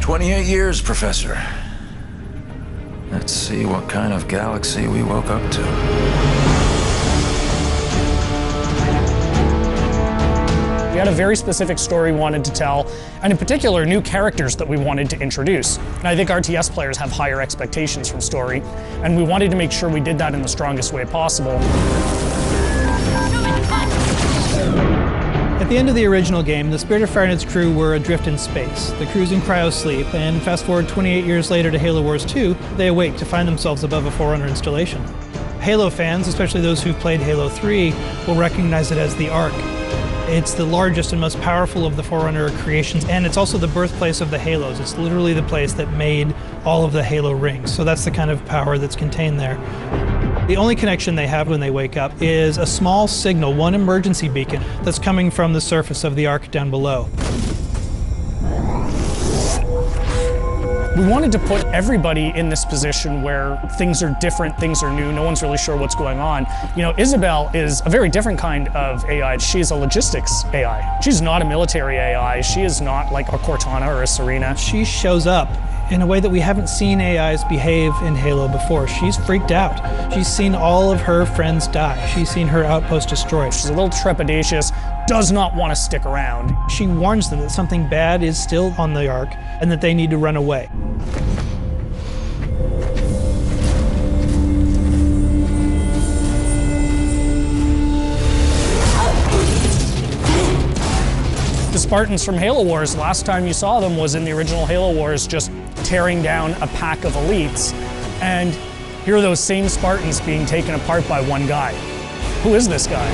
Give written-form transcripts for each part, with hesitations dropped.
28 years, Professor. Let's see what kind of galaxy we woke up to. We had a very specific story we wanted to tell, and in particular, new characters that we wanted to introduce. And I think RTS players have higher expectations from story, and we wanted to make sure we did that in the strongest way possible. At the end of the original game, the Spirit of Fire and its crew were adrift in space. The crew's in cryosleep, and fast forward 28 years later to Halo Wars 2, they awake to find themselves above a Forerunner installation. Halo fans, especially those who've played Halo 3, will recognize it as the Ark. It's the largest and most powerful of the Forerunner creations, and it's also the birthplace of the Halos. It's literally the place that made all of the Halo rings, so that's the kind of power that's contained there. The only connection they have when they wake up is a small signal, one emergency beacon, that's coming from the surface of the Ark down below. We wanted to put everybody in this position where things are different, things are new, no one's really sure what's going on. You know, Isabel is a very different kind of AI. She's a logistics AI. She's not a military AI. She is not like a Cortana or a Serena. She shows up in a way that we haven't seen AIs behave in Halo before. She's freaked out. She's seen all of her friends die. She's seen her outpost destroyed. She's a little trepidatious, does not want to stick around. She warns them that something bad is still on the Ark and that they need to run away. The Spartans from Halo Wars, last time you saw them was in the original Halo Wars, just tearing down a pack of elites. And here are those same Spartans being taken apart by one guy. Who is this guy?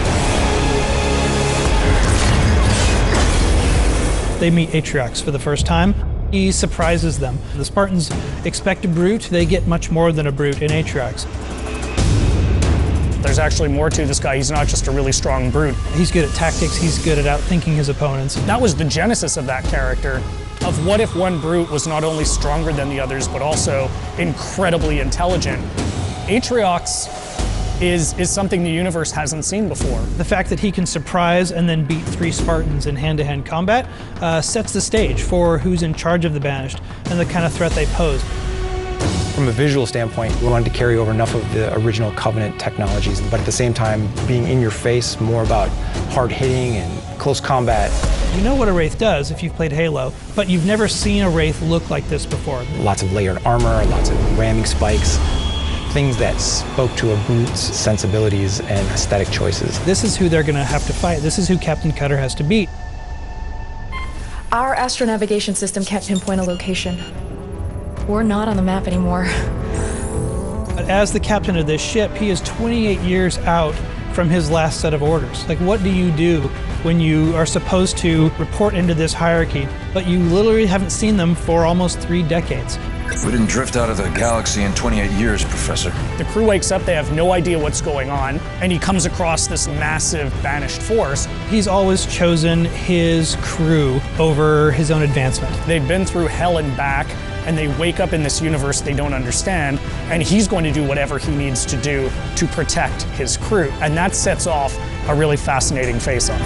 They meet Atriox for the first time. He surprises them. The Spartans expect a brute, they get much more than a brute in Atriox. There's actually more to this guy. He's not just a really strong brute. He's good at tactics, he's good at outthinking his opponents. That was the genesis of that character, of what if one brute was not only stronger than the others, but also incredibly intelligent. Atriox is something the universe hasn't seen before. The fact that he can surprise and then beat 3 Spartans in hand-to-hand combat sets the stage for who's in charge of the Banished and the kind of threat they pose. From a visual standpoint, we wanted to carry over enough of the original Covenant technologies, but at the same time, being in your face, more about hard hitting and close combat. You know what a Wraith does if you've played Halo, but you've never seen a Wraith look like this before. Lots of layered armor, lots of ramming spikes, things that spoke to a brute's sensibilities and aesthetic choices. This is who they're going to have to fight. This is who Captain Cutter has to beat. Our astronavigation system can't pinpoint a location. We're not on the map anymore. But as the captain of this ship, he is 28 years out from his last set of orders. Like, what do you do when you are supposed to report into this hierarchy, but you literally haven't seen them for almost 3 decades? We didn't drift out of the galaxy in 28 years, Professor. The crew wakes up, they have no idea what's going on, and he comes across this massive Banished force. He's always chosen his crew over his own advancement. They've been through hell and back, and they wake up in this universe they don't understand, and he's going to do whatever he needs to do to protect his crew. And that sets off a really fascinating face-off.